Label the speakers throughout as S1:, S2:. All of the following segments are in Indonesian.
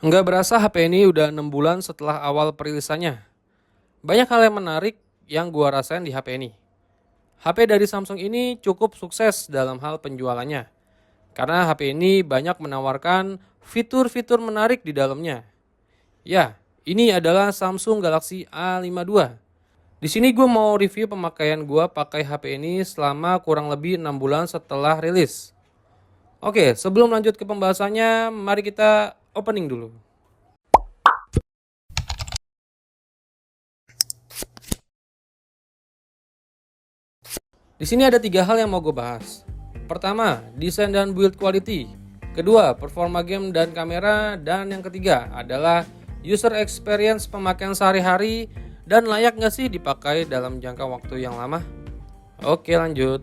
S1: Nggak berasa HP ini udah 6 bulan setelah awal perilisannya. Banyak hal yang menarik yang gua rasain di HP ini. HP dari Samsung ini cukup sukses dalam hal penjualannya. Karena HP ini banyak menawarkan fitur-fitur menarik di dalamnya. Ya, ini adalah Samsung Galaxy A52. Di sini gue mau review pemakaian gua pakai HP ini selama kurang lebih 6 bulan setelah rilis. Oke, sebelum lanjut ke pembahasannya, mari kita opening dulu. Di sini ada 3 hal yang mau gue bahas. Pertama, desain dan build quality. Kedua, performa game dan kamera. Dan yang ketiga adalah user experience pemakaian sehari-hari dan layak nggak sih dipakai dalam jangka waktu yang lama. Oke, lanjut.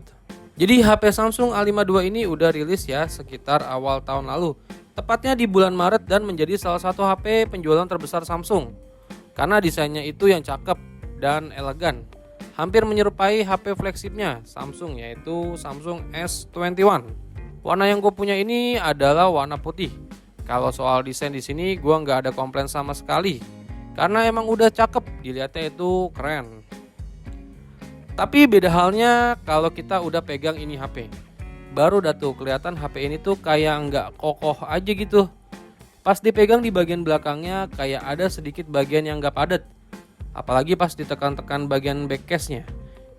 S1: Jadi HP Samsung A52 ini udah rilis ya sekitar awal tahun lalu. Tepatnya di bulan Maret dan menjadi salah satu HP penjualan terbesar Samsung. Karena desainnya itu yang cakep dan elegan. Hampir menyerupai HP flagshipnya Samsung, yaitu Samsung S21. Warna yang gue punya ini adalah warna putih. Kalau soal desain di sini gue nggak ada komplain sama sekali, karena emang udah cakep, dilihatnya itu keren. Tapi beda halnya kalau kita udah pegang ini HP. Baru dah tuh kelihatan HP ini tuh kayak nggak kokoh aja gitu. Pas dipegang di bagian belakangnya kayak ada sedikit bagian yang nggak padat. Apalagi pas ditekan-tekan bagian backcase-nya.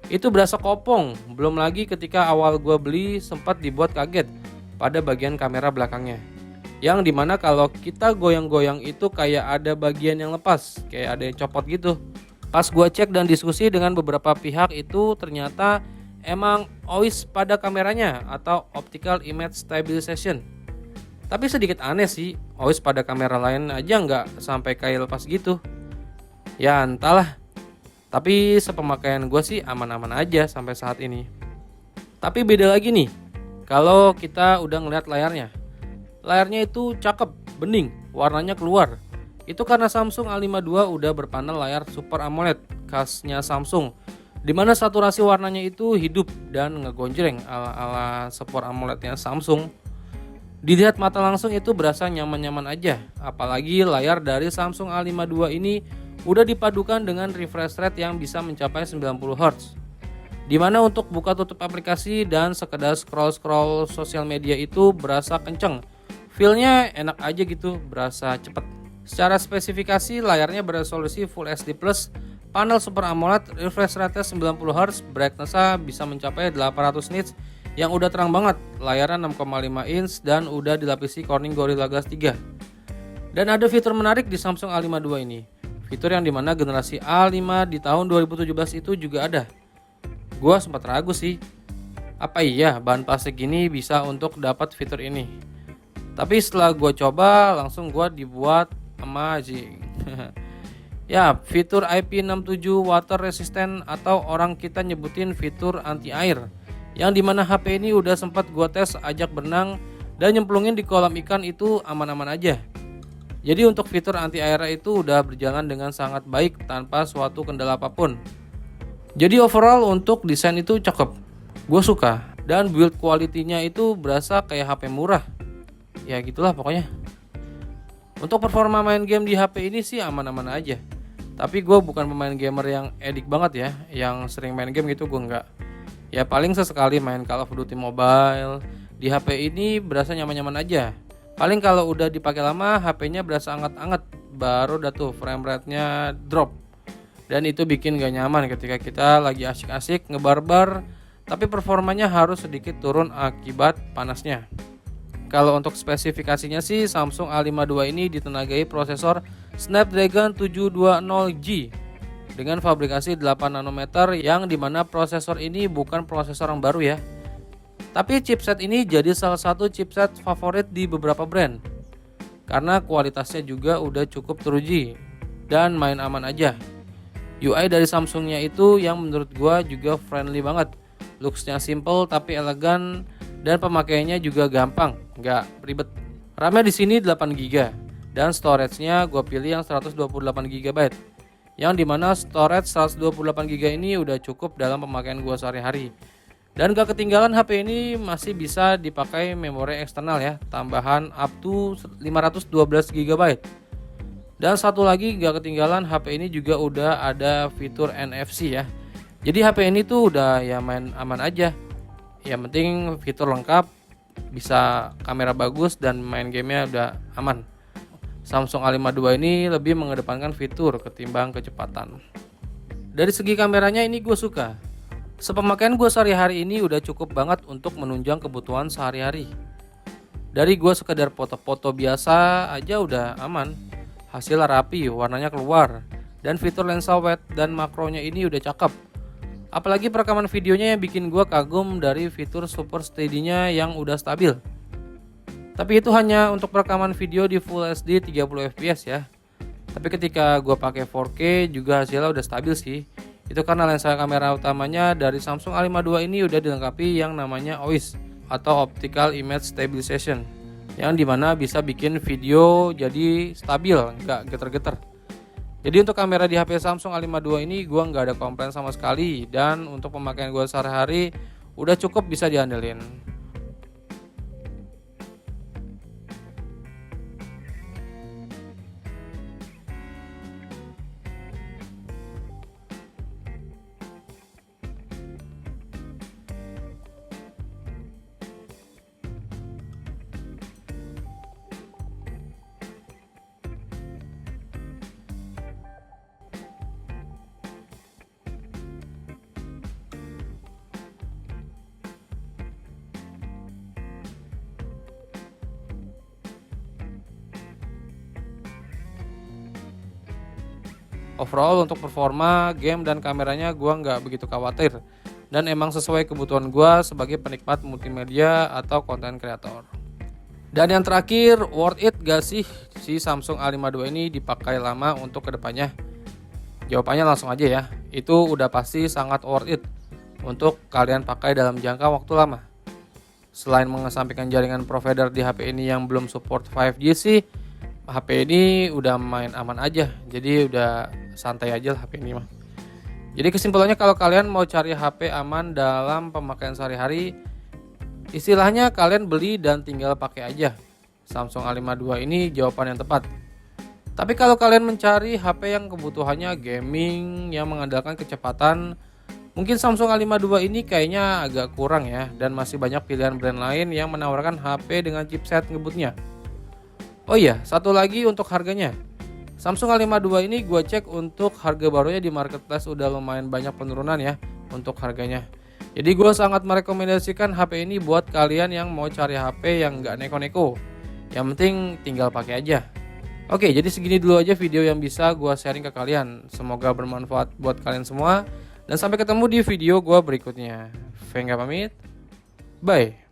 S1: Itu berasa kopong. Belum lagi ketika awal gua beli sempat dibuat kaget pada bagian kamera belakangnya. Yang dimana kalau kita goyang-goyang itu kayak ada bagian yang lepas, kayak ada yang copot gitu. Pas gua cek dan diskusi dengan beberapa pihak itu ternyata emang OIS pada kameranya atau Optical Image Stabilization. Tapi sedikit aneh sih, OIS pada kamera lain aja nggak sampai kayak lepas gitu. Ya entahlah, tapi sepemakaian gue sih aman-aman aja sampai saat ini. Tapi beda lagi nih, kalau kita udah ngeliat layarnya. Layarnya itu cakep, bening, warnanya keluar. Itu karena Samsung A52 udah berpanel layar Super AMOLED khasnya Samsung, dimana saturasi warnanya itu hidup dan ngegonjreng ala-ala Super AMOLED-nya Samsung. Dilihat mata langsung itu berasa nyaman-nyaman aja, apalagi layar dari Samsung A52 ini udah dipadukan dengan refresh rate yang bisa mencapai 90 Hz. Dimana untuk buka tutup aplikasi dan sekedar scroll-scroll sosial media itu berasa kenceng. Feel-nya enak aja gitu, berasa cepet. Secara spesifikasi layarnya beresolusi Full HD+, panel Super AMOLED, refresh rate 90 Hz, brightness-nya bisa mencapai 800 nits yang udah terang banget, layarnya 6,5 inch dan udah dilapisi Corning Gorilla Glass 3. Dan ada fitur menarik di Samsung A52 ini. Fitur yang dimana generasi A5 di tahun 2017 itu juga ada. Gua sempat ragu sih, apa iya bahan plastik ini bisa untuk dapat fitur ini. Tapi setelah gua coba langsung gua dibuat amazing. Ya, fitur IP67 water resistant atau orang kita nyebutin fitur anti air. Yang dimana HP ini udah sempat gua tes ajak berenang dan nyemplungin di kolam ikan itu aman-aman aja. Jadi untuk fitur anti air itu udah berjalan dengan sangat baik tanpa suatu kendala apapun. Jadi overall untuk desain itu cakep, gue suka. Dan build quality-nya itu berasa kayak HP murah. Ya gitulah pokoknya. Untuk performa main game di HP ini sih aman-aman aja. Tapi gue bukan pemain gamer yang edik banget ya, yang sering main game gitu gue enggak. Ya paling sesekali main Call of Duty Mobile. Di HP ini berasa nyaman-nyaman aja. Paling kalau udah dipakai lama HP-nya berasa anget-anget, baru dah tuh frame rate-nya drop. Dan itu bikin gak nyaman ketika kita lagi asik-asik ngebarbar, tapi performanya harus sedikit turun akibat panasnya. Kalau untuk spesifikasinya sih Samsung A52 ini ditenagai prosesor Snapdragon 720G dengan fabrikasi 8 nanometer yang dimana prosesor ini bukan prosesor yang baru ya. Tapi chipset ini jadi salah satu chipset favorit di beberapa brand karena kualitasnya juga udah cukup teruji dan main aman aja. UI dari Samsungnya itu yang menurut gua juga friendly banget. Looksnya simple tapi elegan dan pemakaiannya juga gampang, nggak ribet. RAM-nya di sini 8GB dan storage-nya gua pilih yang 128GB. Yang dimana storage 128GB ini udah cukup dalam pemakaian gua sehari-hari. Dan gak ketinggalan, HP ini masih bisa dipakai memori eksternal ya, tambahan up to 512 GB. Dan satu lagi gak ketinggalan, HP ini juga udah ada fitur NFC ya. Jadi HP ini tuh udah ya main aman aja. Yang penting fitur lengkap, bisa kamera bagus dan main gamenya udah aman. Samsung A52 ini lebih mengedepankan fitur ketimbang kecepatan. Dari segi kameranya ini gue suka. Sepemakaian gue sehari-hari ini udah cukup banget untuk menunjang kebutuhan sehari-hari. Dari gue sekedar foto-foto biasa aja udah aman. Hasil rapi, warnanya keluar, dan fitur lensa wide dan makronya ini udah cakep. Apalagi perekaman videonya yang bikin gue kagum dari fitur super steady-nya yang udah stabil. Tapi itu hanya untuk perekaman video di Full HD 30 fps ya. Tapi ketika gue pakai 4K juga hasilnya udah stabil sih. Itu karena lensa kamera utamanya dari Samsung A52 ini udah dilengkapi yang namanya OIS atau Optical Image Stabilization, yang dimana bisa bikin video jadi stabil, nggak geter-geter. Jadi untuk kamera di HP Samsung A52 ini gua nggak ada komplain sama sekali, dan untuk pemakaian gua sehari-hari udah cukup bisa diandelin. Overall untuk performa, game, dan kameranya gua nggak begitu khawatir, dan emang sesuai kebutuhan gua sebagai penikmat multimedia atau konten kreator. Dan yang terakhir, worth it gak sih si Samsung A52 ini dipakai lama untuk kedepannya? Jawabannya langsung aja ya, itu udah pasti sangat worth it untuk kalian pakai dalam jangka waktu lama. Selain mengesampingkan jaringan provider di HP ini yang belum support 5G sih, HP ini udah main aman aja, jadi udah santai aja lah HP ini mah. Jadi kesimpulannya, kalau kalian mau cari HP aman dalam pemakaian sehari-hari, istilahnya kalian beli dan tinggal pakai aja. Samsung A52 ini jawaban yang tepat. Tapi kalau kalian mencari HP yang kebutuhannya gaming yang mengandalkan kecepatan, mungkin Samsung A52 ini kayaknya agak kurang ya, dan masih banyak pilihan brand lain yang menawarkan HP dengan chipset ngebutnya. Oh iya, satu lagi untuk harganya. Samsung A52 ini gue cek untuk harga barunya di marketplace udah lumayan banyak penurunan ya untuk harganya. Jadi gue sangat merekomendasikan HP ini buat kalian yang mau cari HP yang nggak neko-neko. Yang penting tinggal pakai aja. Oke, jadi segini dulu aja video yang bisa gue sharing ke kalian. Semoga bermanfaat buat kalian semua. Dan sampai ketemu di video gue berikutnya. Venga pamit. Bye.